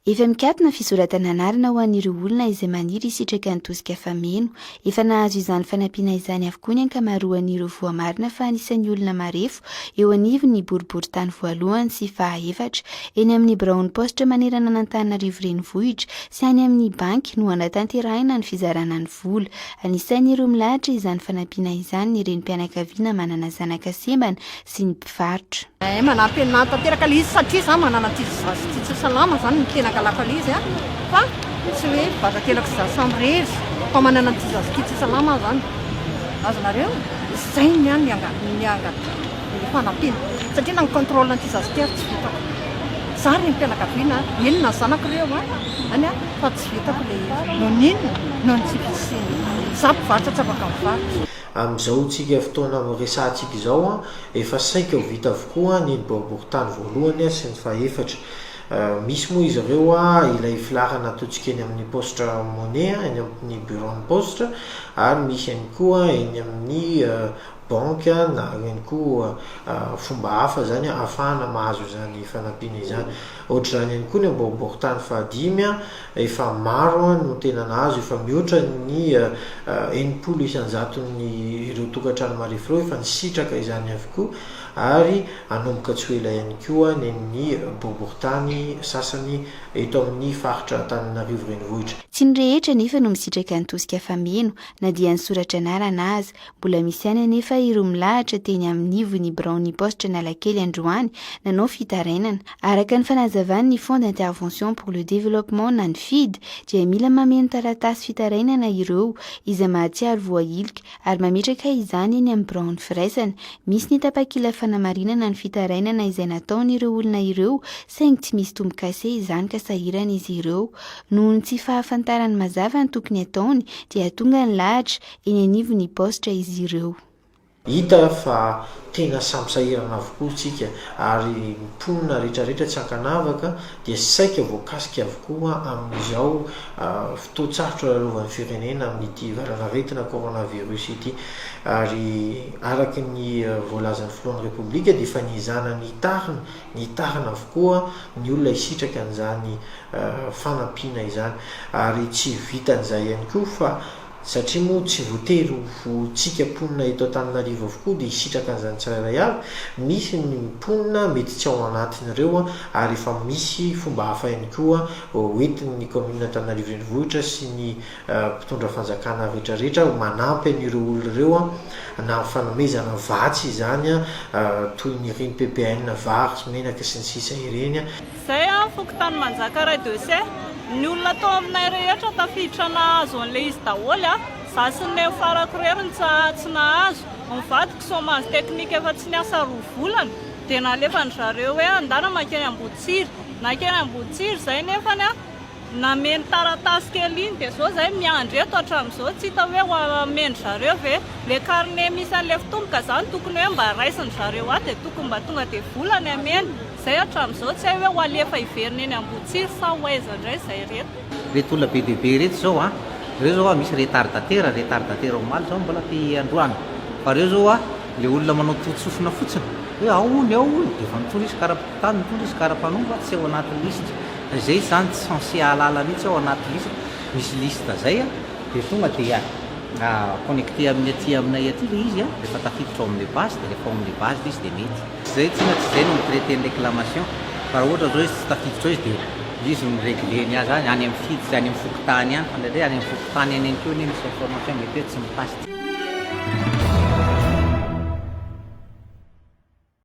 Efa mikatona fisoratana anarana ho an'ireo olona izay maniry hisitraka ny tosika fameno. Efa nahazo izany fanampiana izany avokoa ny ankamaroan'ireo voamarina fa anisan'ny olona marefo eo anivony ny boriboritany voalohany sy fahaefatra eny amin'ny Brown Post manerana n'Antananarivo renivohitra sy any amin'ny banky no hanatanterahina ny fizarana ny vola. Anisan'ireo milahatra izany fanampiana izany ny renim-pianakaviana manana zanaka sembana sy ny mpivarotra. Manampy tanteraka ilay izy satria za manana tsy salama zany ny tena kalaka ilay izy fa tsy hoe vazatelako za samrery fa manana ty zazoky tsy salama zany azonareo zay nianga fanampiana satria na ny contrôle ty zazoky tsy vitako za reny mpianakaviana inona zanako reo any fa tsy vitako le noninona non tsy visiny za mpivarotra tsy afaka mivarotra. Amin'izao tsika fotoana resantsika izao efa saika ho vita avokoa ny boriboritany voalohany sy ny fahaefatra. Misy moa izy ireo ilay filarana ataontsika eny amin'ny poste monnaie eny amin'ny bureau de poste ary misy ihany koa eny amin'ny banque na ihany koa fomba hafa zany ahafahana mahazo zany fanampiana izany. Ohatra zany ihany koa ny boriboritany fahadimy efa maro no tena nahazo efa mihoatra ny 80 isanjaton'ny ireo tokantrano marefo ireo efa nisitraka izany avokoa ary anomboka tsy ho ela ihany koa ny boriboritany sasany eto amin'ny faritra Antananarivo renivohitra. Tsy ny rehetra nefa no misitraka ny tosika fameno na dia ny soratra anarana azy. Mbola misy ihany anefa ireo milahatra teny amin'ny ivony Brown Post Analakely Androany nanao fitarainana. Araka ny fanazavan'ny Fonds d'intervention pour le développement na ny FID dia mila mameno taratasy fitarainana ireo izay mahatsiaro voailika ary mametraka izany eny amin'ny Brown firaisana. Misy ny tapakila fanamarinana ny fitarainana izay nataon'ireo olona ireo saingy tsy misy tombokase izany ka sahirana izy ireo. Noho ny tsy fahafantarany mazava ny tokony ataony dia tonga ny lahatra eny anivony postra izy ireo. Hita fa tena sampisahirana avokoa tsika ary mponina rehetrarehetra tsy ankanavaka dia saika voakasika avokoa amin'izao fotoan-tsarotra lalovan'ny firenena amin'ity varanaretina coronavirus ity ary araka ny voalazan'ny filohan'ny repoblika dia efa nizana ny tarina avokoa ny olona hisitraka an'izany fanampiana izany ary tsy vitan'izay ihany koa fa satria moa tsy voatery ho tsika mponina eto Antananarivo avokoa dia hisitraka an'izany tsirairay avy. Misy ny mponina mety tsy ao anatin'ireo ary efa misy fomba hafa ihany koa hoentin'ny commune Antananarivo renivohitra sy ny mpitondra fanjakana rehetrarehetra manampy an'ireo olona ireo na fanomezana vatsy izany toy ny ireny PPN vary sy menaka sy ny sisa ireny. Zay fokotany manjaka radio se ny olona tao aminay rehetra tafiditra nahazo an'ilay izy daholo za sy ny farako reriny tsy nahazo mivadiko chômage technique efa tsy niasa roa volana dia nalefany zareo hoe andana makeny Ambohitsiry zay nefany nameny taratasy kely iny dia zao zay miandry eto hatramin'izao tsy hita hoe ameny zareo ve le carnet misy an'ilay fitomboka zany tokony hoe mba raisiny zareo dia tokony mba tonga dia volany ameny zay hatramin'izao tsy hay hoe ho alefa hiverina eny Ambohitsiry sa ho aiza indray zay reto olona be dehibe reto zao reo zao misy retardateur omaly zao mbola ty Androany fa reo zao le olona manao totsofina fotsiny hoe aony dia efa mitondra izy karampitany mitondra izy karampanomba tsy ao anaty liste zay zany tsy censé alala mihitsy ao anaty liste misy liste zay dia tonga dia connecté amin'ny aty aminay aty le izy rehefa tafiditra ao amin'ny base dia rehefa ao amin'ny base izy dia mety zay tsy zay no mitraité ny réclamation fa raha ohatra zao izy tsy tafiditra izy dia izy no régleny azy any amin'ny FID any amin'ny fokotany any fa ndraindray any amin'ny fokotany any keo misy information mety hoe tsy mipasitra.